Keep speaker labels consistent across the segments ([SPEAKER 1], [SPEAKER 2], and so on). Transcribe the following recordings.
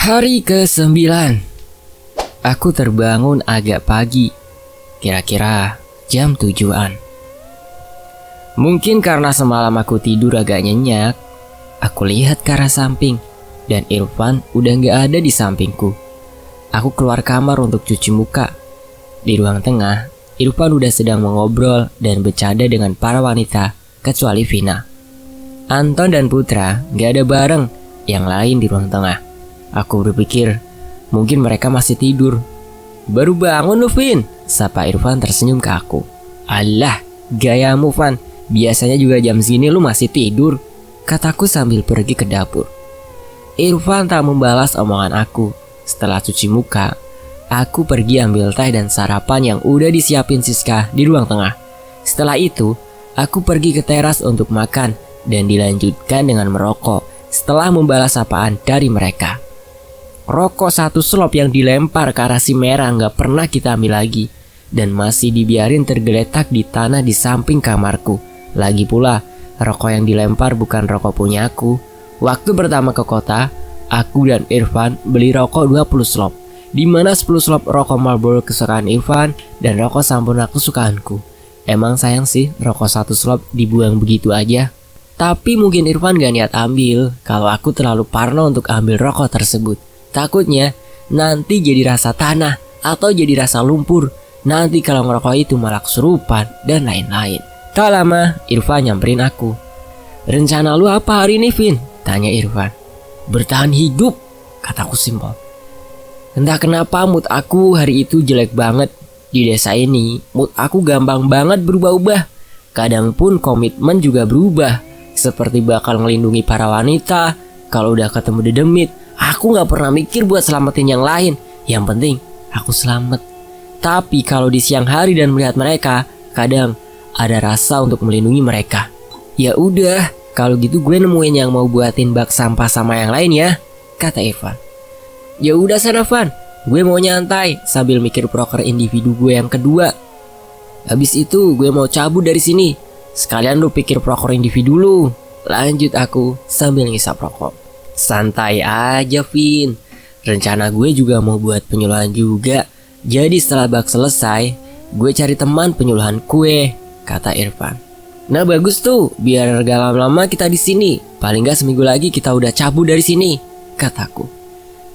[SPEAKER 1] Hari ke-9. Aku terbangun agak pagi, kira-kira jam 7-an. Mungkin karena semalam aku tidur agak nyenyak, aku lihat ke arah samping dan Irfan udah gak ada di sampingku. Aku keluar kamar untuk cuci muka. Di ruang tengah, Irfan udah sedang mengobrol dan bercanda dengan para wanita kecuali Vina. Anton dan Putra gak ada bareng yang lain di ruang tengah. Aku berpikir mungkin mereka masih tidur. "Baru bangun lu, Vin?" sapa Irfan tersenyum ke aku. "Alah, gayamu, Van. Biasanya juga jam segini lu masih tidur," kataku sambil pergi ke dapur. Irfan tak membalas omongan aku. Setelah cuci muka, aku pergi ambil teh dan sarapan yang udah disiapin Siska di ruang tengah. Setelah itu, aku pergi ke teras untuk makan dan dilanjutkan dengan merokok setelah membalas sapaan dari mereka. Rokok satu slop yang dilempar ke arah si merah gak pernah kita ambil lagi dan masih dibiarin tergeletak di tanah di samping kamarku. Lagi pula, rokok yang dilempar bukan rokok punya aku. Waktu pertama ke kota, aku dan Irfan beli rokok 20 slop, di mana 10 slop rokok Marlboro kesukaan Irfan dan rokok Sampurna kesukaanku. Emang sayang sih rokok satu slop dibuang begitu aja. Tapi mungkin Irfan gak niat ambil kalau aku terlalu parno untuk ambil rokok tersebut. Takutnya nanti jadi rasa tanah atau jadi rasa lumpur. Nanti kalau ngerokok itu malah kesurupan dan lain-lain. Tak lama Irfan nyamperin aku. "Rencana lu apa hari ini, Vin?" tanya Irfan. "Bertahan hidup," kataku simpel. Entah kenapa mood aku hari itu jelek banget. Di desa ini mood aku gampang banget berubah-ubah. Kadang pun komitmen juga berubah. Seperti bakal ngelindungi para wanita. Kalau udah ketemu dedemit, aku gak pernah mikir buat selamatin yang lain. Yang penting aku selamat. Tapi kalau di siang hari dan melihat mereka, kadang ada rasa untuk melindungi mereka. "Ya udah, kalau gitu gue nemuin yang mau buatin bak sampah sama yang lain ya," kata Irfan. "Ya udah sana, Van. Gue mau nyantai sambil mikir proker individu gue yang kedua. Habis itu gue mau cabut dari sini. Sekalian lu pikir proker individu lu," lanjut aku sambil ngisap rokok. "Santai aja, Vin. Rencana gue juga mau buat penyuluhan juga. Jadi setelah bak selesai, gue cari teman penyuluhan kue," kata Irfan. "Nah bagus tuh, biar gak lama-lama kita di sini. Paling gak seminggu lagi kita udah cabut dari sini," kataku.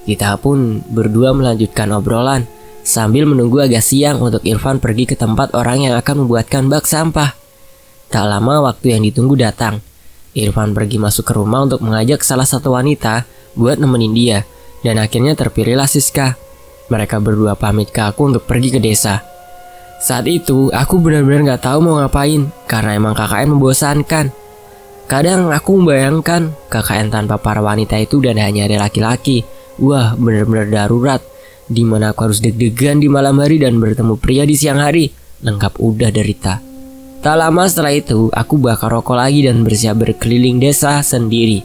[SPEAKER 1] Kita pun berdua melanjutkan obrolan sambil menunggu agak siang untuk Irfan pergi ke tempat orang yang akan membuatkan bak sampah. Tak lama waktu yang ditunggu datang. Irfan pergi masuk ke rumah untuk mengajak salah satu wanita buat nemenin dia. Dan akhirnya terpilihlah Siska. Mereka berdua pamit ke aku untuk pergi ke desa. Saat itu aku benar-benar gak tahu mau ngapain karena emang KKN membosankan. Kadang aku membayangkan KKN tanpa para wanita itu dan hanya ada laki-laki. Wah, benar-benar darurat. Dimana aku harus deg-degan di malam hari dan bertemu pria di siang hari. Lengkap udah derita. Tak lama setelah itu, aku bakar rokok lagi dan bersiap berkeliling desa sendiri.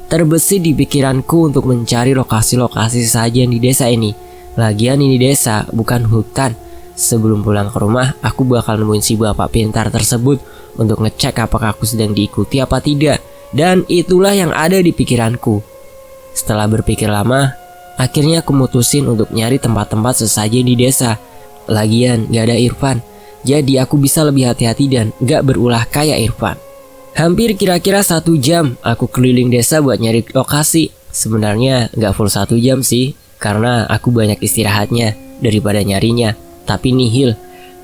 [SPEAKER 1] Terbesit di pikiranku untuk mencari lokasi-lokasi sajian di desa ini. Lagian ini desa, bukan hutan. Sebelum pulang ke rumah, aku bakal nemuin si bapak pintar tersebut untuk ngecek apakah aku sedang diikuti apa tidak. Dan itulah yang ada di pikiranku. Setelah berpikir lama, akhirnya aku mutusin untuk nyari tempat-tempat sesajen di desa. Lagian gak ada Irfan. Jadi aku bisa lebih hati-hati dan gak berulah kayak Irfan. Hampir kira-kira 1 jam aku keliling desa buat nyari lokasi. Sebenarnya gak full 1 jam sih, karena aku banyak istirahatnya daripada nyarinya. Tapi nihil,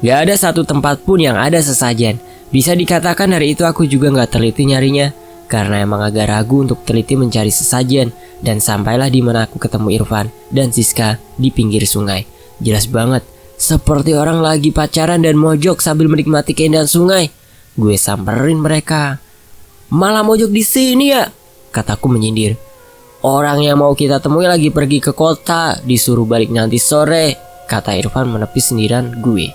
[SPEAKER 1] gak ada satu tempat pun yang ada sesajen. Bisa dikatakan hari itu aku juga gak teliti nyarinya, karena emang agak ragu untuk teliti mencari sesajen. Dan sampailah di mana aku ketemu Irfan dan Siska di pinggir sungai. Jelas banget, seperti orang lagi pacaran dan mojok sambil menikmati keindahan sungai. Gue samperin mereka. "Malah mojok di sini ya?" kataku menyindir. "Orang yang mau kita temui lagi pergi ke kota, disuruh balik nanti sore," kata Irfan menepis sindiran gue.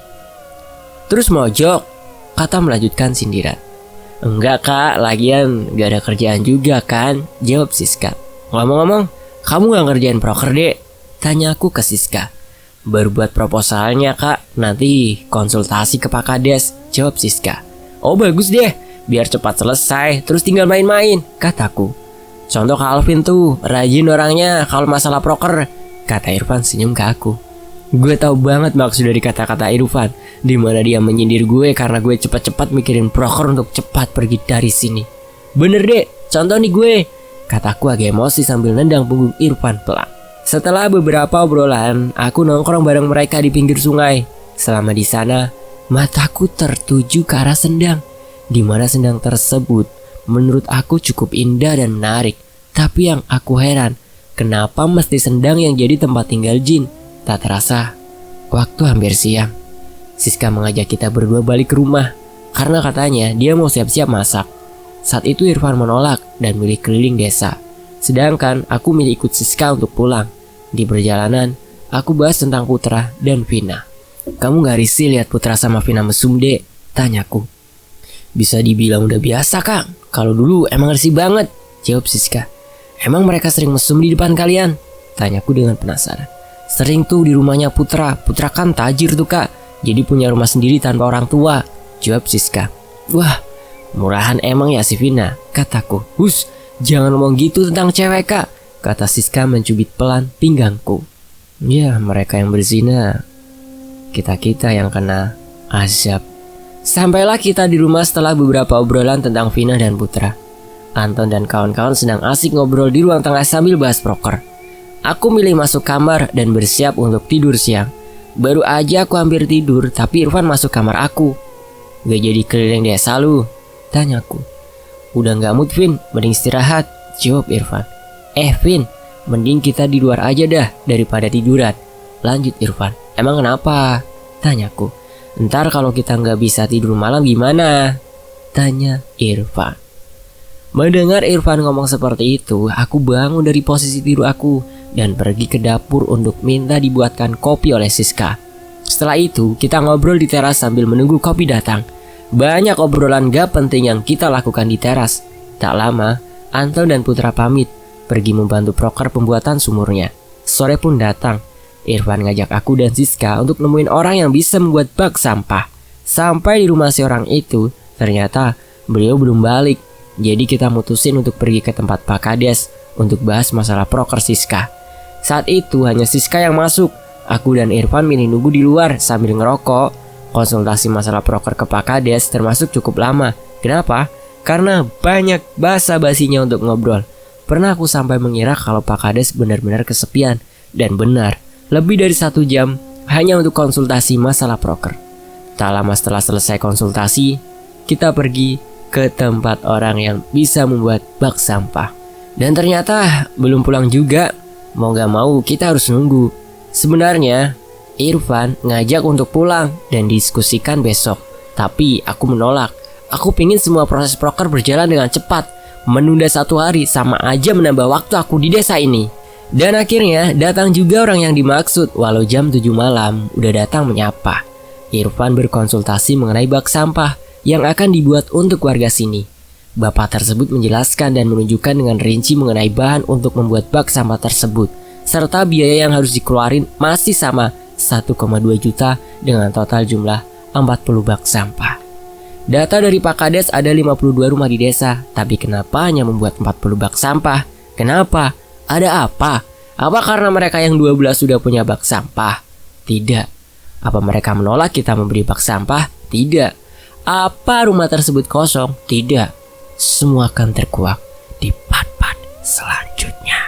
[SPEAKER 1] "Terus mojok?" kata melanjutkan sindiran. "Enggak kak, lagian gak ada kerjaan juga kan," jawab Siska. "Ngomong-ngomong, kamu gak ngerjain proker dek?" tanya aku ke Siska. "Baru buat proposalnya kak, nanti konsultasi ke Pak Kades," jawab Siska. "Oh bagus deh, biar cepat selesai, terus tinggal main-main," kataku. Contoh Kak Alvin tuh, rajin orangnya kalau masalah proker, kata Irfan senyum ke aku. Gue tahu banget maksud dari kata-kata Irfan, di mana dia menyindir gue karena gue cepat-cepat mikirin proker untuk cepat pergi dari sini. Bener deh, contoh nih gue, kataku agak emosi sambil nendang punggung Irfan pelan. Setelah beberapa obrolan, aku nongkrong bareng mereka di pinggir sungai. Selama di sana, mataku tertuju ke arah sendang, di mana sendang tersebut menurut aku cukup indah dan menarik. Tapi yang aku heran, kenapa mesti sendang yang jadi tempat tinggal jin? Tak terasa, waktu hampir siang. Siska mengajak kita berdua balik ke rumah, karena katanya dia mau siap-siap masak. Saat itu Irfan menolak dan milih keliling desa, sedangkan aku milih ikut Siska untuk pulang. Di perjalanan, aku bahas tentang Putra dan Vina. Kamu gak risih lihat Putra sama Vina mesum, Dek? Tanyaku. Bisa dibilang udah biasa, Kang. Kalau dulu emang risih banget, jawab Siska. Emang mereka sering mesum di depan kalian? Tanyaku dengan penasaran. Sering tuh di rumahnya Putra. Putra kan tajir tuh, Kak. Jadi punya rumah sendiri tanpa orang tua, jawab Siska. Wah, murahan emang ya si Vina, kataku. Hus, jangan ngomong gitu tentang cewek, Kak, kata Siska mencubit pelan pinggangku. Ya, mereka yang berzina, kita-kita yang kena azab. Sampailah kita di rumah setelah beberapa obrolan tentang Vina dan Putra. Anton dan kawan-kawan sedang asik ngobrol di ruang tengah sambil bahas proker. Aku milih masuk kamar dan bersiap untuk tidur siang. Baru aja aku hampir tidur, tapi Irfan masuk kamar aku. Gak jadi keliling desa lu? Tanyaku. Udah gak mood, Vin, mending istirahat, jawab Irfan. Vin, mending kita di luar aja dah daripada tiduran, lanjut Irfan. Emang kenapa? Tanyaku. Ntar kalau kita gak bisa tidur malam gimana? Tanya Irfan. Mendengar Irfan ngomong seperti itu, aku bangun dari posisi tidur aku dan pergi ke dapur untuk minta dibuatkan kopi oleh Siska. Setelah itu, kita ngobrol di teras sambil menunggu kopi datang. Banyak obrolan gak penting yang kita lakukan di teras. Tak lama, Anton dan Putra pamit, pergi membantu proker pembuatan sumurnya. Sore pun datang. Irfan ngajak aku dan Siska untuk nemuin orang yang bisa membuat bak sampah. Sampai di rumah si orang itu, ternyata beliau belum balik. Jadi kita mutusin untuk pergi ke tempat Pak Kades untuk bahas masalah proker Siska. Saat itu hanya Siska yang masuk. Aku dan Irfan milih nunggu di luar sambil ngerokok. Konsultasi masalah proker ke Pak Kades termasuk cukup lama. Kenapa? Karena banyak basa-basinya untuk ngobrol. Pernah aku sampai mengira kalau Pak Kades benar-benar kesepian. Dan benar, lebih dari 1 jam hanya untuk konsultasi masalah proker. Tak lama setelah selesai konsultasi, kita pergi ke tempat orang yang bisa membuat bak sampah. Dan ternyata belum pulang juga. Mau gak mau kita harus nunggu. Sebenarnya Irfan ngajak untuk pulang dan diskusikan besok, tapi aku menolak. Aku pingin semua proses proker berjalan dengan cepat. Menunda 1 hari sama aja menambah waktu aku di desa ini. Dan akhirnya datang juga orang yang dimaksud. Walau jam 7 malam udah datang menyapa. Irfan berkonsultasi mengenai bak sampah yang akan dibuat untuk warga sini. Bapak tersebut menjelaskan dan menunjukkan dengan rinci mengenai bahan untuk membuat bak sampah tersebut, serta biaya yang harus dikeluarin masih sama 1,2 juta dengan total jumlah 40 bak sampah. Data dari Pak Kades ada 52 rumah di desa, tapi kenapa hanya membuat 40 bak sampah? Kenapa? Ada apa? Apa karena mereka yang 12 sudah punya bak sampah? Tidak. Apa mereka menolak kita memberi bak sampah? Tidak. Apa rumah tersebut kosong? Tidak. Semua akan terkuak di part-part selanjutnya.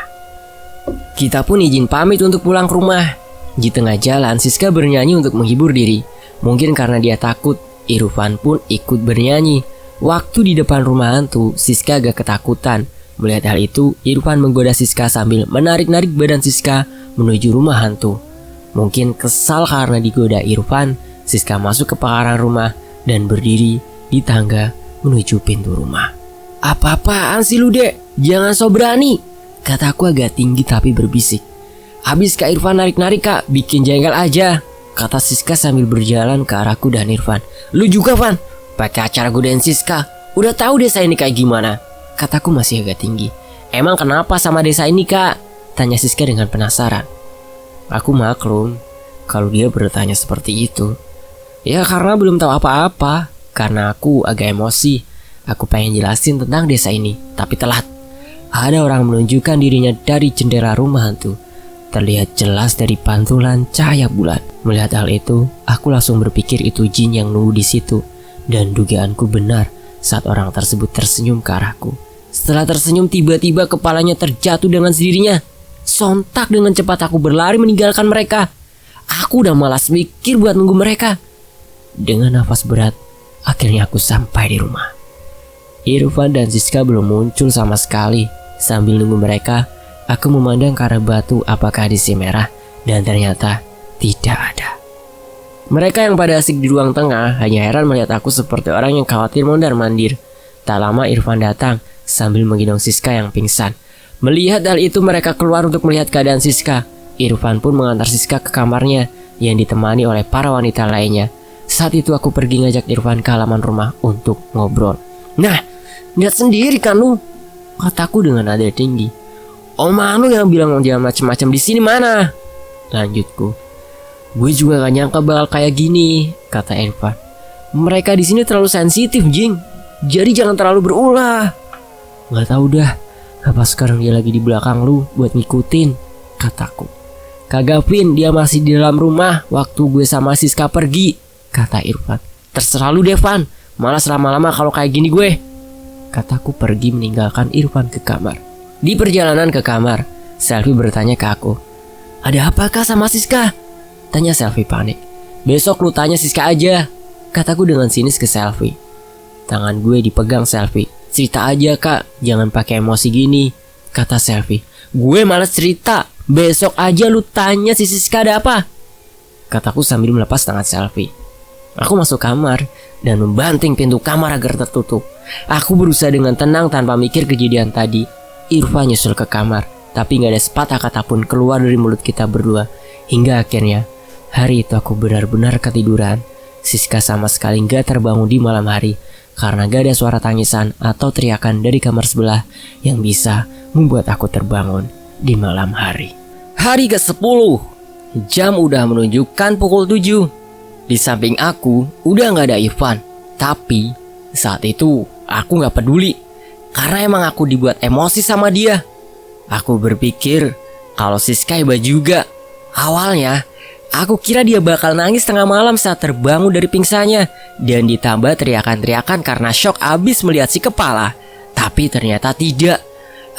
[SPEAKER 1] Kita pun izin pamit untuk pulang ke rumah. Di tengah jalan, Siska bernyanyi untuk menghibur diri. Mungkin karena dia takut, Irfan pun ikut bernyanyi. Waktu di depan rumah hantu, Siska agak ketakutan. Melihat hal itu, Irfan menggoda Siska sambil menarik-narik badan Siska menuju rumah hantu. Mungkin kesal karena digoda Irfan, Siska masuk ke pekarangan rumah dan berdiri di tangga menuju pintu rumah. Apa-apaan sih lu, Dek? Jangan so berani, kataku agak tinggi tapi berbisik. Habis Kak Irfan narik-narik, Kak, bikin jengkel aja, kata Siska sambil berjalan ke arahku dan Irfan. Lu juga, Van, pakai acara godain Siska. Udah tahu desa ini kayak gimana, kataku masih agak tinggi. Emang kenapa sama desa ini, Kak? Tanya Siska dengan penasaran. Aku maklum kalau dia bertanya seperti itu. Ya karena belum tahu apa-apa. Karena aku agak emosi. Aku pengen jelasin tentang desa ini, tapi telat. Ada orang menunjukkan dirinya dari jendela rumah hantu. Terlihat jelas dari pantulan cahaya bulan. Melihat hal itu, aku langsung berpikir itu jin yang nunggu di situ. Dan dugaanku benar saat orang tersebut tersenyum ke arahku. Setelah tersenyum, tiba-tiba kepalanya terjatuh dengan sendirinya. Sontak dengan cepat aku berlari meninggalkan mereka. Aku udah malas mikir buat nunggu mereka. Dengan nafas berat, akhirnya aku sampai di rumah. Irfan dan Siska belum muncul sama sekali. Sambil nunggu mereka, aku memandang ke arah batu apakah di si merah, dan ternyata tidak ada. Mereka yang pada asik di ruang tengah hanya heran melihat aku seperti orang yang khawatir mondar-mandir. Tak lama Irfan datang sambil menggendong Siska yang pingsan. Melihat hal itu mereka keluar untuk melihat keadaan Siska. Irfan pun mengantar Siska ke kamarnya yang ditemani oleh para wanita lainnya. Saat itu aku pergi ngajak Irfan ke halaman rumah untuk ngobrol. "Nah, lihat sendiri kan lu," kataku dengan nada tinggi. "Om Anu yang bilang jangan macam-macam di sini mana?" Lanjutku. "Gue juga gak nyangka bakal kayak gini," kata Irfan. "Mereka di sini terlalu sensitif, Jing. Jadi jangan terlalu berulah." "Gak tahu dah, apa sekarang dia lagi di belakang lu buat ngikutin," kataku. "Kagak Vin, dia masih di dalam rumah waktu gue sama Siska pergi," kata Irfan. "Terserah lu Devan, malas lama-lama kalau kayak gini gue," kataku pergi meninggalkan Irfan ke kamar. Di perjalanan ke kamar, Selvi bertanya ke aku. "Ada apakah sama Siska?" tanya Selvi panik. "Besok lu tanya Siska aja," kataku dengan sinis ke Selvi. Tangan gue dipegang Selvi. "Cerita aja kak, jangan pakai emosi gini," kata Selvi. "Gue malas cerita, besok aja lu tanya si Siska ada apa," kataku sambil melepas tangan Selvi. Aku masuk kamar dan membanting pintu kamar agar tertutup. Aku berusaha dengan tenang tanpa mikir kejadian tadi. Irfan nyusul ke kamar, tapi gak ada sepatah kata pun keluar dari mulut kita berdua. Hingga akhirnya, hari itu aku benar-benar ketiduran. Siska sama sekali gak terbangun di malam hari, karena gak ada suara tangisan atau teriakan dari kamar sebelah yang bisa membuat aku terbangun di malam hari. Hari ke-10, jam udah menunjukkan pukul 7. Di samping aku udah gak ada Irfan. Tapi saat itu aku gak peduli, karena emang aku dibuat emosi sama dia. Aku berpikir kalau Siska hebat juga. Awalnya aku kira dia bakal nangis tengah malam saat terbangun dari pingsannya, dan ditambah teriakan-teriakan karena shock abis melihat si kepala. Tapi ternyata tidak.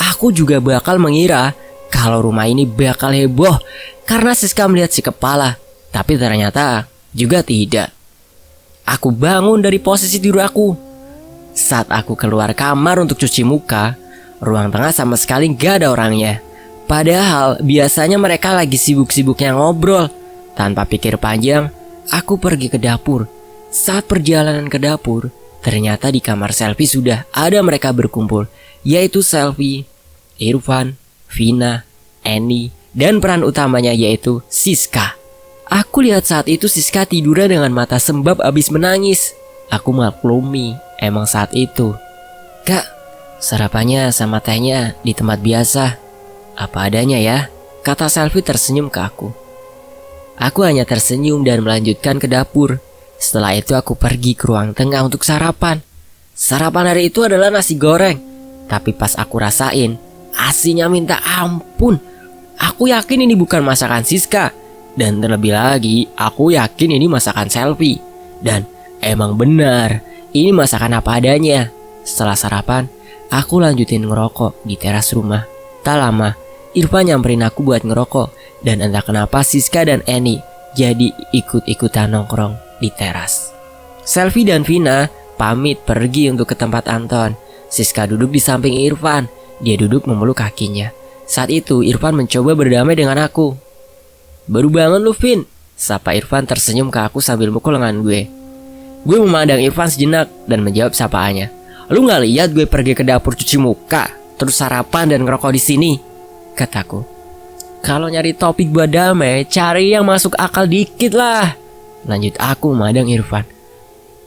[SPEAKER 1] Aku juga bakal mengira kalau rumah ini bakal heboh karena Siska melihat si kepala. Tapi ternyata juga tidak. Aku bangun dari posisi tidur aku. Saat aku keluar kamar untuk cuci muka, ruang tengah sama sekali gak ada orangnya. Padahal biasanya mereka lagi sibuk-sibuknya ngobrol. Tanpa pikir panjang, aku pergi ke dapur. Saat perjalanan ke dapur, ternyata di kamar Selvi sudah ada mereka berkumpul, yaitu Selvi, Irfan, Vina, Annie, dan peran utamanya yaitu Siska. Aku lihat saat itu Siska tiduran dengan mata sembab abis menangis. Aku maklumi, emang saat itu. "Kak, sarapannya sama tehnya di tempat biasa. Apa adanya ya," kata Selvi tersenyum ke aku. Aku hanya tersenyum dan melanjutkan ke dapur. Setelah itu aku pergi ke ruang tengah untuk sarapan. Sarapan hari itu adalah nasi goreng. Tapi pas aku rasain, asinnya minta ampun. Aku yakin ini bukan masakan Siska. Dan terlebih lagi, aku yakin ini masakan Selvi. Dan emang benar, ini masakan apa adanya. Setelah sarapan, aku lanjutin ngerokok di teras rumah. Tak lama, Irfan nyamperin aku buat ngerokok. Dan entah kenapa Siska dan Annie jadi ikut-ikutan nongkrong di teras. Selvi dan Vina pamit pergi untuk ke tempat Anton. Siska duduk di samping Irfan. Dia duduk memeluk kakinya. Saat itu Irfan mencoba berdamai dengan aku. "Baru bangun lu Vin," sapa Irfan tersenyum ke aku sambil mukul lengan gue. Gue memandang Irfan sejenak dan menjawab sapaannya. "Lu gak lihat gue pergi ke dapur cuci muka, terus sarapan dan ngerokok di sini?" kataku. "Kalau nyari topik buat damai, cari yang masuk akal dikit lah," lanjut aku memandang Irfan.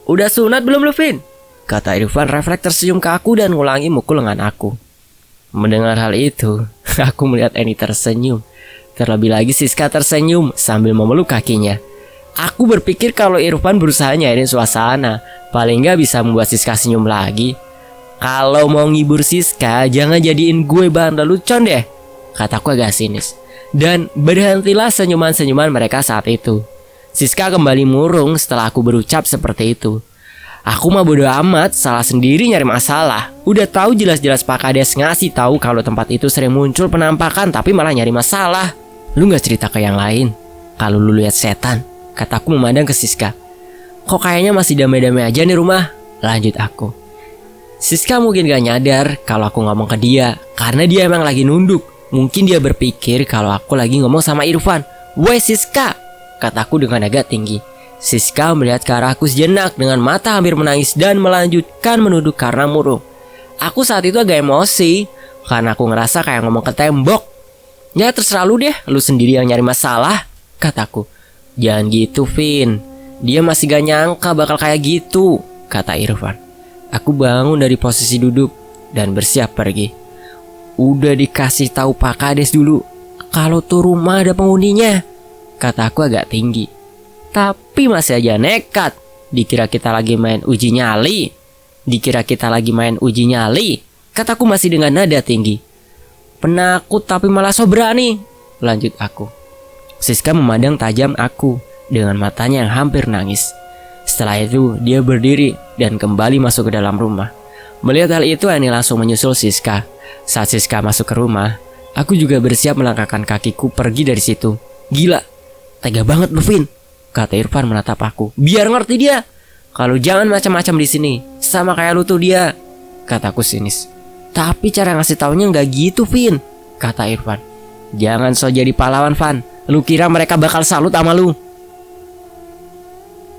[SPEAKER 1] "Udah sunat belum lu Vin?" kata Irfan refleks tersenyum ke aku dan ngulangi mukul lengan aku. Mendengar hal itu, aku melihat Annie tersenyum. Terlebih lagi Siska tersenyum sambil memeluk kakinya. Aku berpikir kalau Irfan berusaha nyairin suasana, paling gak bisa membuat Siska senyum lagi. Kalau mau ngibur Siska, jangan jadiin gue bahan lelucon deh, kataku agak sinis. Dan berhentilah senyuman-senyuman mereka saat itu. Siska kembali murung setelah aku berucap seperti itu. Aku mah bodo amat, salah sendiri nyari masalah. Udah tahu jelas-jelas Pak Kades ngasih tahu kalau tempat itu sering muncul penampakan, tapi malah nyari masalah. Lu gak cerita ke yang lain kalau lu lihat setan? Kataku memandang ke Siska. Kok kayaknya masih damai-damai aja nih rumah? Lanjut aku. Siska mungkin gak nyadar kalau aku ngomong ke dia, karena dia emang lagi nunduk. Mungkin dia berpikir kalau aku lagi ngomong sama Irfan. Woi Siska, kataku dengan agak tinggi. Siska melihat ke arahku sejenak dengan mata hampir menangis dan melanjutkan menunduk karena murung. Aku saat itu agak emosi karena aku ngerasa kayak ngomong ke tembok. Ya terserah lu deh, lu sendiri yang nyari masalah, kataku. Jangan gitu Vin, dia masih gak nyangka bakal kayak gitu, kata Irfan. Aku bangun dari posisi duduk dan bersiap pergi. Udah dikasih tahu Pak Kades dulu kalau tuh rumah ada penghuninya, kataku agak tinggi. Tapi masih aja nekat. Dikira kita lagi main uji nyali. Kataku masih dengan nada tinggi. Penakut tapi malah so berani, lanjut aku. Siska memandang tajam aku dengan matanya yang hampir nangis. Setelah itu dia berdiri dan kembali masuk ke dalam rumah. Melihat hal itu Ani langsung menyusul Siska. Saat Siska masuk ke rumah, aku juga bersiap melangkahkan kakiku pergi dari situ. Gila, tega banget lu Vin, kata Irfan menatap aku. Biar ngerti dia kalau jangan macam-macam di sini, sama kayak lu tuh dia, kataku sinis. Tapi cara ngasih taunya nggak gitu Vin, kata Irfan. Jangan so jadi pahlawan Van. Lu kira mereka bakal salut sama lu?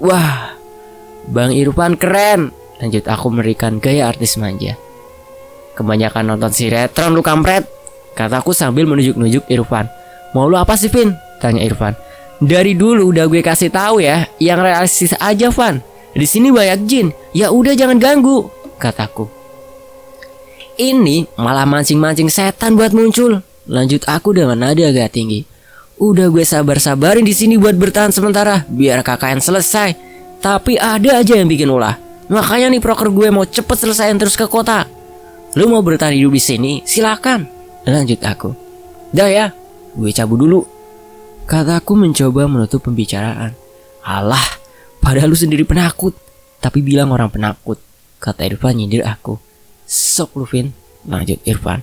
[SPEAKER 1] Wah, Bang Irfan keren, lanjut aku memberikan gaya artis manja. Kebanyakan nonton sinetron lu kampret, kataku sambil menunjuk-nunjuk Irfan. Mau lu apa sih Vin, tanya Irfan. Dari dulu udah gue kasih tahu ya, yang realistis aja Van. Di sini banyak jin, ya udah jangan ganggu, kataku. Ini malah mancing-mancing setan buat muncul, lanjut aku dengan nada agak tinggi. Udah gue sabar-sabarin di sini buat bertahan sementara, biar KKN selesai. Tapi ada aja yang bikin ulah. Makanya nih proker gue mau cepet selesaiin terus ke kota. Lu mau bertahan hidup di sini, silakan, lanjut aku. Dah ya, gue cabut dulu, kataku mencoba menutup pembicaraan. Alah, padahal lu sendiri penakut, tapi bilang orang penakut, kata Irfan nyindir aku. Sok lu Vin, lanjut Irfan.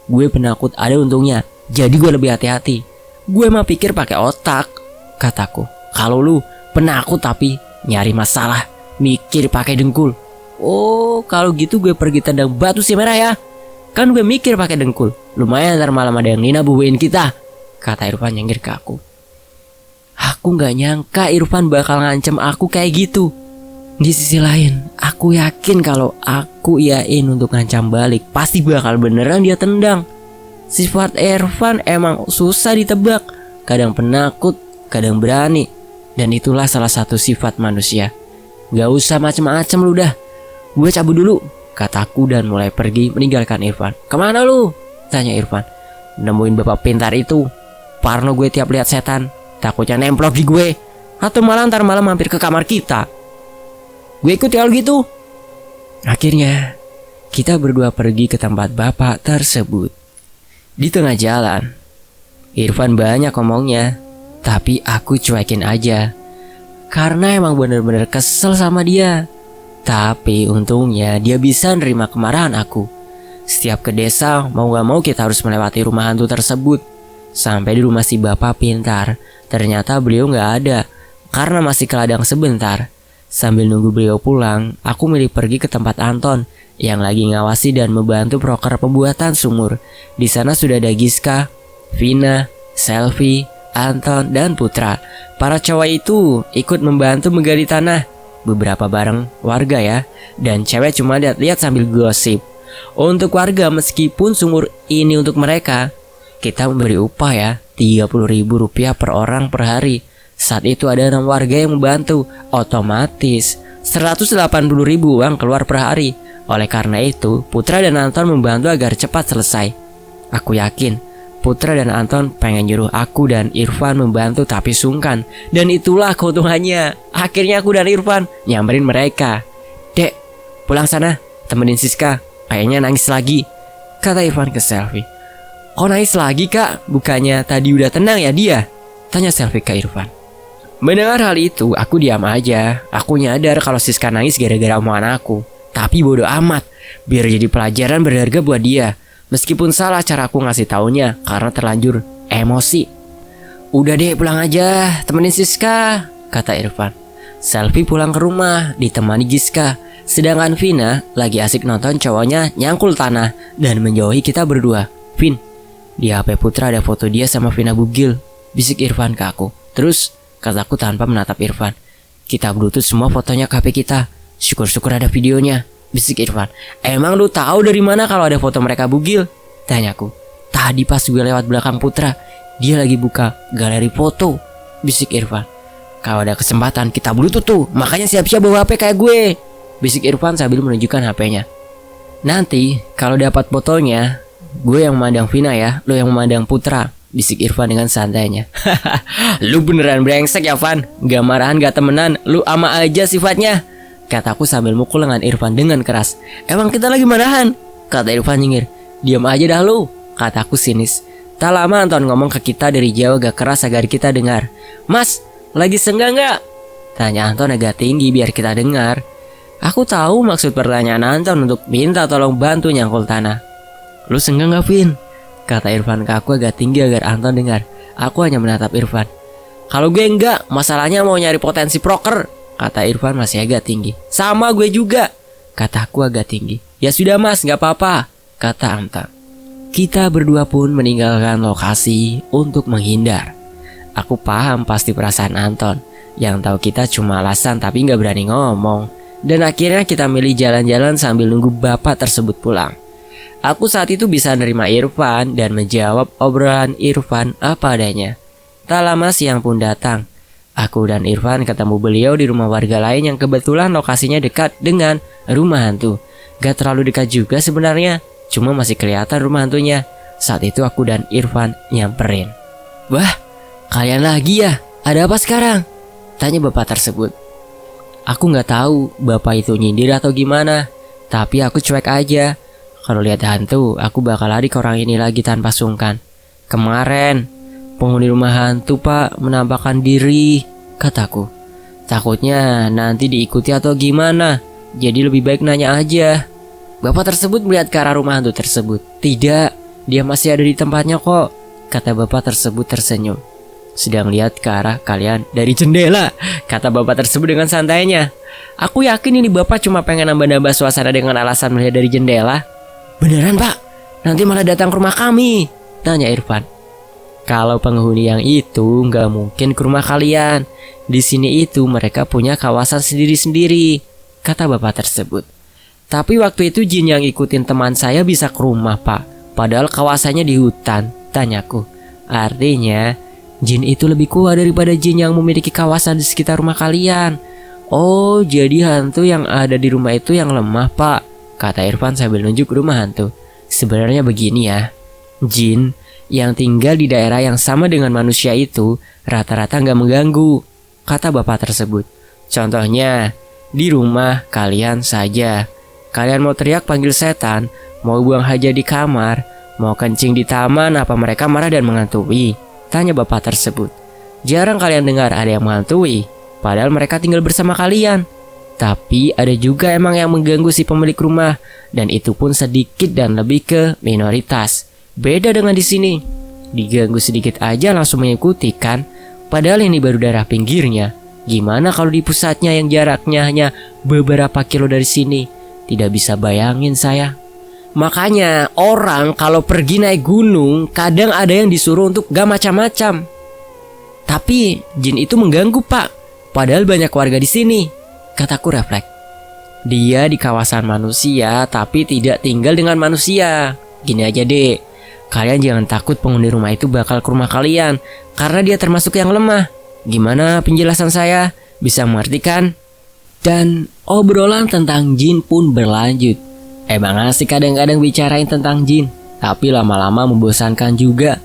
[SPEAKER 1] Gue penakut ada untungnya, jadi gue lebih hati-hati. Gue mah pikir pakai otak, kataku. Kalau lu penakut tapi nyari masalah, mikir pakai dengkul. Oh, kalau gitu gue pergi tendang batu si merah ya. Kan gue mikir pakai dengkul. Lumayan ntar malam ada yang Nina bubuin kita, kata Irfan nyengir ke aku. Aku gak nyangka Irfan bakal ngancem aku kayak gitu. Di sisi lain, aku yakin kalau aku iain untuk ngancam balik, pasti bakal beneran dia tendang. Sifat Irfan emang susah ditebak. Kadang penakut, kadang berani. Dan itulah salah satu sifat manusia. Gak usah macem-macem lu dah. Gue cabut dulu, kataku dan mulai pergi meninggalkan Irfan. Kemana lu? Tanya Irfan. Nemuin bapak pintar itu. Parno gue tiap lihat setan, takutnya nemplok di gue. Atau malah ntar malam mampir ke kamar kita. Gue ikut kalau gitu. Akhirnya kita berdua pergi ke tempat bapak tersebut. Di tengah jalan, Irfan banyak ngomongnya, tapi aku cuekin aja. Karena emang bener-bener kesel sama dia. Tapi untungnya dia bisa nerima kemarahan aku. Setiap ke desa, mau gak mau kita harus melewati rumah hantu tersebut. Sampai di rumah si bapak pintar, ternyata beliau gak ada, karena masih ke ladang sebentar. Sambil nunggu beliau pulang, aku milih pergi ke tempat Anton yang lagi ngawasi dan membantu proker pembuatan sumur. Di sana sudah ada Giska, Vina, Selvi, Anton, dan Putra. Para cowok itu ikut membantu menggali tanah, beberapa bareng warga ya, dan cewek cuma lihat sambil gosip. Untuk warga, meskipun sumur ini untuk mereka, kita memberi upah ya, Rp30.000 per orang per hari. Saat itu ada 6 warga yang membantu, otomatis Rp180.000 uang keluar per hari. Oleh karena itu, Putra dan Anton membantu agar cepat selesai. Aku yakin Putra dan Anton pengen nyuruh aku dan Irfan membantu tapi sungkan. Dan itulah keuntungannya. Akhirnya aku dan Irfan nyamperin mereka. Dek, pulang sana, temenin Siska, kayaknya nangis lagi, kata Irfan ke Selvi. Kok nangis lagi kak? Bukannya tadi udah tenang ya dia? Tanya Selvi ke Irfan. Mendengar hal itu, aku diam aja. Aku nyadar kalau Siska nangis gara-gara omongan aku. Tapi bodo amat, biar jadi pelajaran berharga buat dia. Meskipun salah cara aku ngasih taunya karena terlanjur emosi. Udah deh pulang aja, temenin Siska, kata Irfan. Selvi pulang ke rumah, ditemani Giska. Sedangkan Vina lagi asik nonton cowoknya nyangkul tanah dan menjauhi kita berdua. Vin, di HP Putra ada foto dia sama Vina bugil, bisik Irfan ke aku. Terus, kataku tanpa menatap Irfan. Kita bluetooth semua fotonya ke HP kita. Syukur-syukur ada videonya, bisik Irfan. Emang lu tahu dari mana kalau ada foto mereka bugil? Tanyaku. Tadi pas gue lewat belakang Putra, dia lagi buka galeri foto, bisik Irfan. Kalau ada kesempatan kita bluetooth tuh, makanya siap-siap bawa HP kayak gue, bisik Irfan sambil menunjukkan HP-nya. Nanti kalau dapat fotonya, gue yang memandang Vina ya, lo yang memandang Putra, bisik Irfan dengan santainya. Lu beneran brengsek ya Van, gak marahan gak temenan, lu ama aja sifatnya, kataku sambil mukul lengan Irfan dengan keras. Emang kita lagi marahan, kata Irfan nyengir. Diam aja dah lu, kataku sinis. Tak lama Anton ngomong ke kita dari jauh agak keras agar kita dengar. Mas, lagi senggang gak? Tanya Anton agak tinggi biar kita dengar. Aku tahu maksud pertanyaan Anton untuk minta tolong bantu nyangkul tanah. Lu senggang gak Vin? Kata Irfan ke aku agak tinggi agar Anton dengar. Aku hanya menatap Irfan. Kalau gue enggak, masalahnya mau nyari potensi proker, kata Irfan masih agak tinggi. Sama gue juga, kataku agak tinggi. Ya sudah mas, gak apa-apa, kata Anton. Kita berdua pun meninggalkan lokasi untuk menghindar. Aku paham pasti perasaan Anton, yang tahu kita cuma alasan tapi gak berani ngomong. Dan akhirnya kita milih jalan-jalan sambil nunggu bapak tersebut pulang. Aku saat itu bisa nerima Irfan dan menjawab obrolan Irfan apa adanya. Tak lama siang pun datang. Aku dan Irfan ketemu beliau di rumah warga lain yang kebetulan lokasinya dekat dengan rumah hantu. Gak terlalu dekat juga sebenarnya, cuma masih kelihatan rumah hantunya. Saat itu aku dan Irfan nyamperin. Wah, kalian lagi ya? Ada apa sekarang? Tanya bapak tersebut. Aku gak tahu bapak itu nyindir atau gimana, tapi aku cuek aja. Kalau lihat hantu, aku bakal lari ke orang ini lagi tanpa sungkan. Kemarin, penghuni rumah hantu pak menampakkan diri, kataku. Takutnya nanti diikuti atau gimana, jadi lebih baik nanya aja. Bapak tersebut melihat ke arah rumah hantu tersebut. Tidak, dia masih ada di tempatnya kok, kata bapak tersebut tersenyum. Sedang lihat ke arah kalian dari jendela, kata bapak tersebut dengan santainya. Aku yakin ini bapak cuma pengen nambah-nambah suasana dengan alasan melihat dari jendela. Beneran pak? Nanti malah datang ke rumah kami, tanya Irfan. Kalau penghuni yang itu nggak mungkin ke rumah kalian. Di sini itu mereka punya kawasan sendiri-sendiri, kata bapak tersebut. Tapi waktu itu jin yang ikutin teman saya bisa ke rumah pak, padahal kawasannya di hutan, tanyaku. Artinya jin itu lebih kuat daripada jin yang memiliki kawasan di sekitar rumah kalian. Oh, jadi hantu yang ada di rumah itu yang lemah pak, kata Irfan sambil nunjuk rumah hantu. Sebenarnya begini ya, jin yang tinggal di daerah yang sama dengan manusia itu rata-rata nggak mengganggu, kata bapak tersebut. Contohnya, di rumah kalian saja. Kalian mau teriak panggil setan, mau buang hajat di kamar, mau kencing di taman, apa mereka marah dan menghantui? Tanya bapak tersebut. Jarang kalian dengar ada yang menghantui, padahal mereka tinggal bersama kalian. Tapi ada juga emang yang mengganggu si pemilik rumah, dan itu pun sedikit dan lebih ke minoritas. Beda dengan di sini, diganggu sedikit aja langsung mengikuti kan? Padahal ini baru daerah pinggirnya. Gimana kalau di pusatnya yang jaraknya hanya beberapa kilo dari sini? Tidak bisa bayangin saya. Makanya orang kalau pergi naik gunung kadang ada yang disuruh untuk gak macam-macam. Tapi jin itu mengganggu pak, padahal banyak warga di sini, kataku refleks. Dia di kawasan manusia tapi tidak tinggal dengan manusia. Gini aja deh, kalian jangan takut penghuni rumah itu bakal ke rumah kalian, karena dia termasuk yang lemah. Gimana penjelasan saya? Bisa mengerti kan? Dan obrolan tentang jin pun berlanjut. Emang asik kadang-kadang bicarain tentang jin, tapi lama-lama membosankan juga.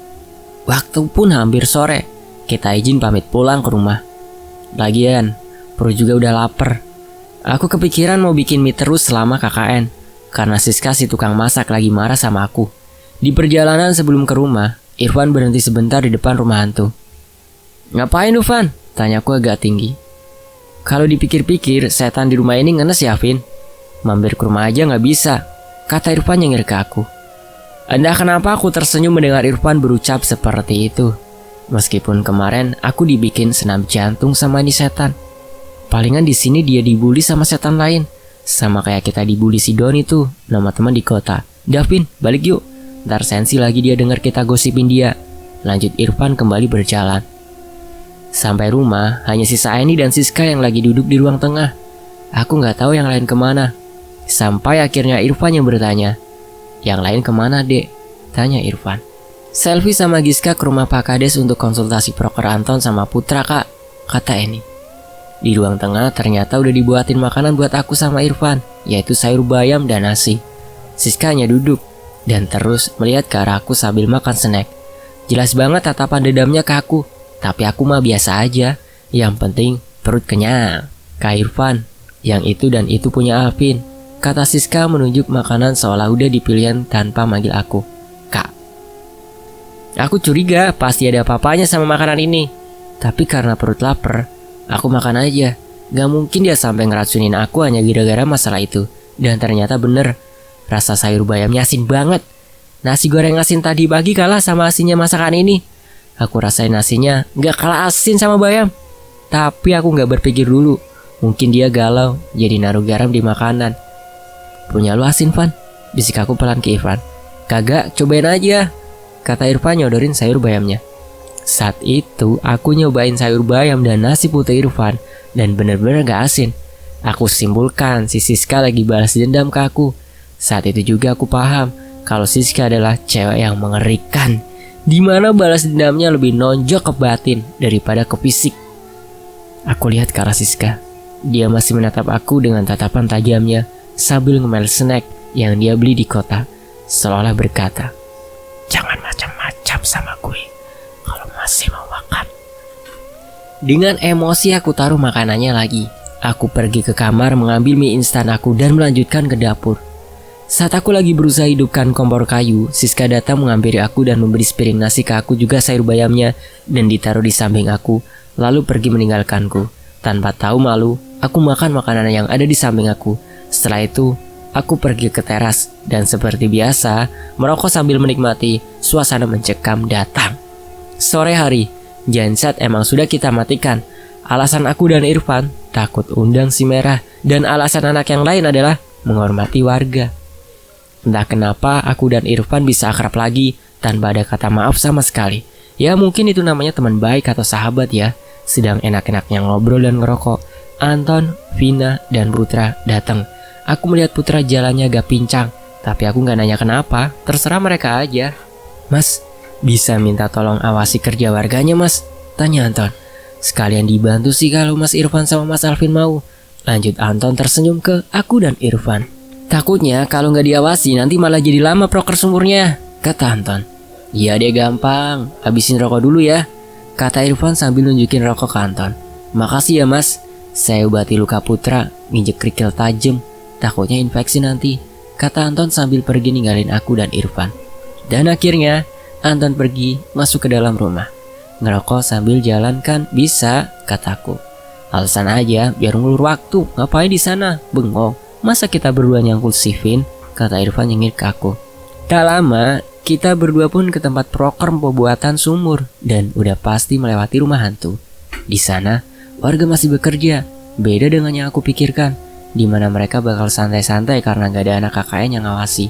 [SPEAKER 1] Waktu pun hampir sore, kita izin pamit pulang ke rumah. Lagian, perut juga udah lapar. Aku kepikiran mau bikin mie terus selama KKN. karena Siska si tukang masak lagi marah sama aku. Di perjalanan sebelum ke rumah, Irfan berhenti sebentar di depan rumah hantu. "Ngapain lu, Van?" tanyaku agak tinggi. "Kalau dipikir-pikir, setan di rumah ini ngenes ya, Vin. Mampir ke rumah aja nggak bisa," kata Irfan nyengir ke aku. Entah kenapa aku tersenyum mendengar Irfan berucap seperti itu. Meskipun kemarin aku dibikin senam jantung sama ini setan. Palingan di sini dia dibully sama setan lain. Sama kayak kita dibully si Doni tuh, nama teman di kota. "Davin, balik yuk. Ntar sensi lagi dia denger kita gosipin dia." Lanjut Irfan kembali berjalan. Sampai rumah, hanya sisa Aini dan Siska yang lagi duduk di ruang tengah. Aku nggak tahu yang lain kemana. Sampai akhirnya Irfan yang bertanya, "Yang lain kemana, Dek?" tanya Irfan. "Selfie sama Giska ke rumah Pak Kades untuk konsultasi proker Anton sama Putra, Kak," kata Eni. Di ruang tengah ternyata udah dibuatin makanan buat aku sama Irfan, yaitu sayur bayam dan nasi. Siska hanya duduk dan terus melihat ke arah aku sambil makan snack. Jelas banget tatapan dendamnya ke aku, tapi aku mah biasa aja. Yang penting perut kenyang. Kak Irfan, yang itu dan itu punya Alvin, kata Siska menunjuk makanan seolah udah dipilihan tanpa manggil aku Kak. Aku curiga pasti ada apa-apanya sama makanan ini. Tapi karena perut lapar, aku makan aja. Gak mungkin dia sampai ngeracunin aku hanya gara-gara masalah itu. Dan ternyata bener, rasa sayur bayamnya asin banget. Nasi goreng asin tadi pagi kalah sama asinnya masakan ini. Aku rasain nasinya gak kalah asin sama bayam. Tapi aku gak berpikir dulu, mungkin dia galau jadi naruh garam di makanan. "Punya lu asin, Van?" bisik aku pelan ke Irfan. "Kagak, cobain aja," kata Irfan nyodorin sayur bayamnya. Saat itu aku nyobain sayur bayam dan nasi putih Irfan, dan bener-bener gak asin. Aku simpulkan si Siska lagi balas dendam ke aku. Saat itu juga aku paham kalau Siska adalah cewek yang mengerikan, dimana balas dendamnya lebih nonjok ke batin daripada ke fisik. Aku lihat ke arah Siska. Dia masih menatap aku dengan tatapan tajamnya sambil ngemel snack yang dia beli di kota, seolah berkata, "Jangan macam-macam sama gue kalau masih mau makan." Dengan emosi aku taruh makanannya lagi. Aku pergi ke kamar mengambil mie instan aku dan melanjutkan ke dapur. Saat aku lagi berusaha hidupkan kompor kayu, Siska datang menghampiri aku dan memberi sepiring nasi ke aku juga sayur bayamnya dan ditaruh di samping aku, lalu pergi meninggalkanku. Tanpa tahu malu, aku makan makanan yang ada di samping aku. Setelah itu, aku pergi ke teras dan seperti biasa, merokok sambil menikmati suasana mencekam datang. Sore hari, genset emang sudah kita matikan. Alasan aku dan Irfan takut undang si Merah, dan alasan anak yang lain adalah menghormati warga. Entah kenapa aku dan Irfan bisa akrab lagi tanpa ada kata maaf sama sekali. Ya mungkin itu namanya teman baik atau sahabat ya. Sedang enak-enaknya ngobrol dan ngerokok, Anton, Vina, dan Putra datang. Aku melihat Putra jalannya agak pincang, tapi aku gak nanya kenapa, terserah mereka aja. "Mas, bisa minta tolong awasi kerja warganya, Mas?" tanya Anton. "Sekalian dibantu sih kalau Mas Irfan sama Mas Alvin mau," lanjut Anton tersenyum ke aku dan Irfan. "Takutnya kalau gak diawasi nanti malah jadi lama proker sumurnya," kata Anton. "Iya deh gampang, habisin rokok dulu ya," kata Irfan sambil nunjukin rokok ke Anton. "Makasih ya Mas, saya obati luka Putra, nginjek kerikil tajam, takutnya infeksi nanti," kata Anton sambil pergi ninggalin aku dan Irfan. Dan akhirnya Anton pergi masuk ke dalam rumah. "Ngerokok sambil jalan kan bisa," kataku. "Alasan aja biar ngulur waktu, ngapain di sana, bengong. Masa kita berdua nyangkul si Vin," kata Irfan nyengir ke aku. Tak lama, kita berdua pun ke tempat proker pembuatan sumur dan udah pasti melewati rumah hantu. Di sana, warga masih bekerja, beda dengan yang aku pikirkan, di mana mereka bakal santai-santai karena gak ada anak KKN yang ngawasi.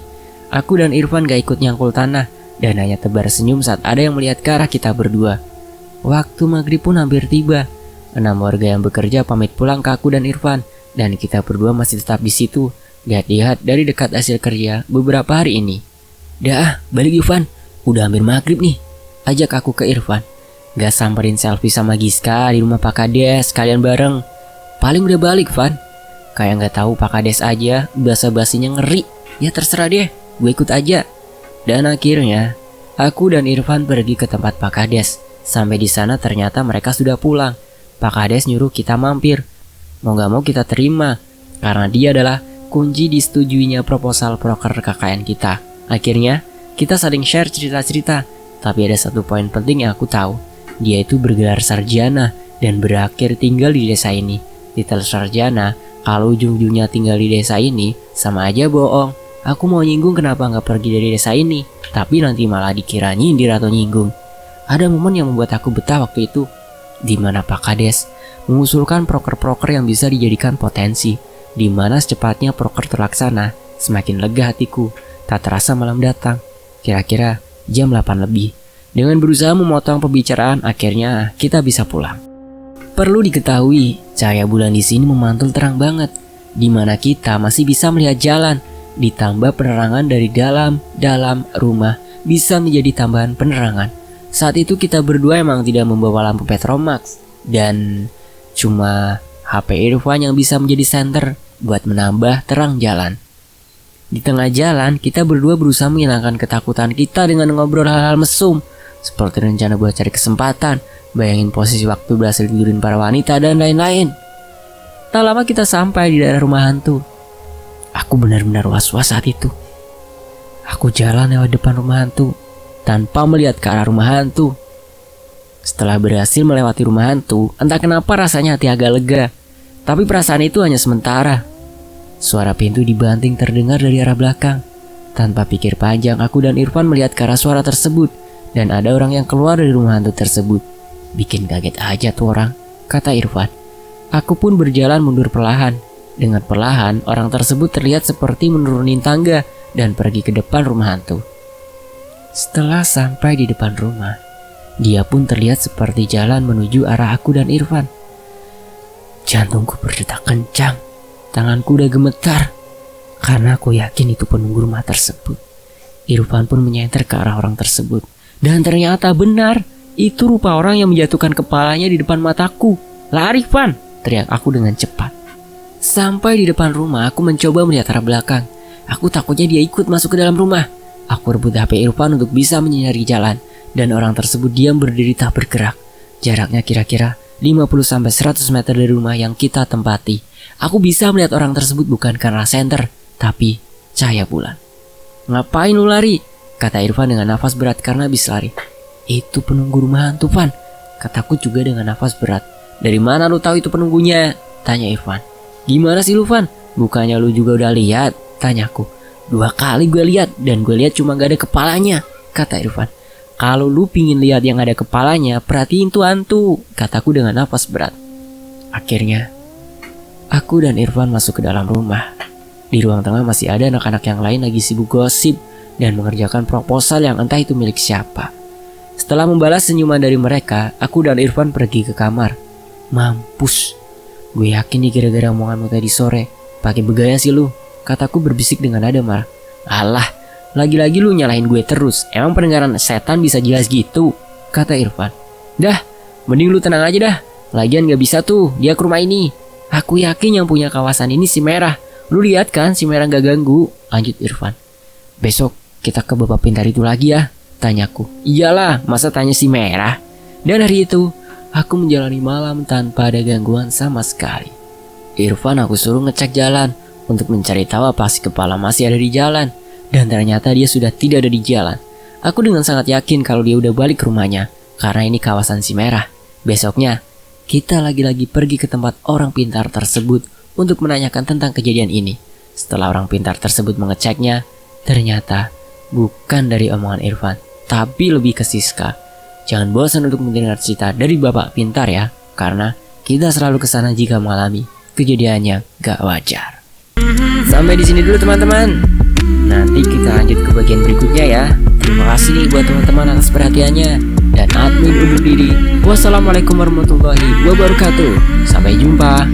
[SPEAKER 1] Aku dan Irfan gak ikut nyangkul tanah dan hanya tebar senyum saat ada yang melihat ke arah kita berdua. Waktu maghrib pun hampir tiba. 6 warga yang bekerja pamit pulang ke aku dan Irfan, dan kita berdua masih tetap di situ, lihat-lihat dari dekat hasil kerja beberapa hari ini. "Dah, balik Irfan, udah hampir maghrib nih," ajak aku ke Irfan. "Gak samperin selfie sama Giska di rumah Pak Kades kalian bareng? Paling udah balik, Van. Kayak gak tahu Pak Kades aja, basa-basinya ngeri. Ya terserah deh, gue ikut aja." Dan akhirnya, aku dan Irfan pergi ke tempat Pak Kades. Sampai di sana ternyata mereka sudah pulang. Pak Kades nyuruh kita mampir. Mau gak mau kita terima, karena dia adalah kunci disetujuinya proposal proker KKN kita. Akhirnya, kita saling share cerita-cerita. Tapi ada satu poin penting yang aku tahu. Dia itu bergelar sarjana dan berakhir tinggal di desa ini. Titel sarjana, kalau ujung-ujungnya tinggal di desa ini, sama aja bohong. Aku mau nyinggung kenapa nggak pergi dari desa ini, tapi nanti malah dikira nyindir atau nyinggung. Ada momen yang membuat aku betah waktu itu, di mana Pak Kades mengusulkan proker-proker yang bisa dijadikan potensi, di mana secepatnya proker terlaksana, semakin lega hatiku. Tak terasa malam datang, kira-kira jam 8 lebih. Dengan berusaha memotong pembicaraan, akhirnya kita bisa pulang. Perlu diketahui, cahaya bulan di sini memantul terang banget, di mana kita masih bisa melihat jalan. Ditambah penerangan dari dalam rumah bisa menjadi tambahan penerangan. Saat itu kita berdua emang tidak membawa lampu Petromax, dan cuma HP Irfan yang bisa menjadi senter buat menambah terang jalan. Di tengah jalan, kita berdua berusaha menghilangkan ketakutan kita dengan ngobrol hal-hal mesum, seperti rencana buat cari kesempatan, bayangin posisi waktu berhasil tidurin para wanita, dan lain-lain. Tak lama kita sampai di daerah rumah hantu. Aku benar-benar was-was saat itu. Aku jalan lewat depan rumah hantu, tanpa melihat ke arah rumah hantu. Setelah berhasil melewati rumah hantu, entah kenapa rasanya hati agak lega. Tapi perasaan itu hanya sementara. Suara pintu dibanting terdengar dari arah belakang. Tanpa pikir panjang, aku dan Irfan melihat ke arah suara tersebut. Dan ada orang yang keluar dari rumah hantu tersebut. Bikin kaget aja tuh orang, kata Irfan. Aku pun berjalan mundur perlahan. Dengan perlahan, orang tersebut terlihat seperti menurunin tangga dan pergi ke depan rumah hantu. Setelah sampai di depan rumah, dia pun terlihat seperti jalan menuju arah aku dan Irfan. Jantungku berdetak kencang, tanganku udah gemetar, karena aku yakin itu penunggu rumah tersebut. Irfan pun menyenter ke arah orang tersebut, dan ternyata benar, itu rupa orang yang menjatuhkan kepalanya di depan mataku. Lari, Van! Teriak aku dengan cepat. Sampai di depan rumah, aku mencoba melihat arah belakang. Aku takutnya dia ikut masuk ke dalam rumah. Aku rebut HP Irfan untuk bisa menyinari jalan, dan orang tersebut diam berdiri tak bergerak. Jaraknya kira-kira 50-100 meter dari rumah yang kita tempati. Aku bisa melihat orang tersebut bukan karena senter, tapi cahaya bulan. Ngapain lu lari? Kata Irfan dengan nafas berat karena habis lari. Itu penunggu rumah hantu, Van. Kataku juga dengan nafas berat. Dari mana lu tahu itu penunggunya? Tanya Irfan. Gimana sih lu, Van? Bukannya lu juga udah lihat? Tanyaku. 2 kali gue lihat, dan gue lihat cuma gak ada kepalanya, kata Irfan. Kalau lu pingin lihat yang ada kepalanya, perhatiin tuh hantu, kataku dengan nafas berat. Akhirnya, aku dan Irfan masuk ke dalam rumah. Di ruang tengah masih ada anak-anak yang lain lagi sibuk gosip dan mengerjakan proposal yang entah itu milik siapa. Setelah membalas senyuman dari mereka, aku dan Irfan pergi ke kamar. Mampus. Gue yakin nih gara-gara omonganmu tadi sore. Pakai begaya sih lu, kataku berbisik dengan nada marah. Alah, lagi-lagi lu nyalahin gue terus. Emang pendengaran setan bisa jelas gitu? Kata Irfan. Dah, mending lu tenang aja dah. Lagian gak bisa tuh, dia ke rumah ini. Aku yakin yang punya kawasan ini si Merah. Lu lihat kan si Merah gak ganggu, lanjut Irfan. Besok kita ke bapak pintar itu lagi ya, tanyaku. Iyalah, masa tanya si Merah? Dan hari itu, aku menjalani malam tanpa ada gangguan sama sekali. Irfan aku suruh ngecek jalan untuk mencari tahu apa si kepala masih ada di jalan. Dan ternyata dia sudah tidak ada di jalan. Aku dengan sangat yakin kalau dia udah balik ke rumahnya, karena ini kawasan si Merah. Besoknya, kita lagi-lagi pergi ke tempat orang pintar tersebut untuk menanyakan tentang kejadian ini. Setelah orang pintar tersebut mengeceknya, ternyata bukan dari omongan Irfan, tapi lebih ke Siska. Jangan bosan untuk mendengar cerita dari Bapak Pintar ya, karena kita selalu kesana jika mengalami kejadiannya gak wajar. Sampai di sini dulu teman-teman. Nanti kita lanjut ke bagian berikutnya ya. Terima kasih nih buat teman-teman atas perhatiannya. Dan admin undur diri. Wassalamualaikum warahmatullahi wabarakatuh. Sampai jumpa.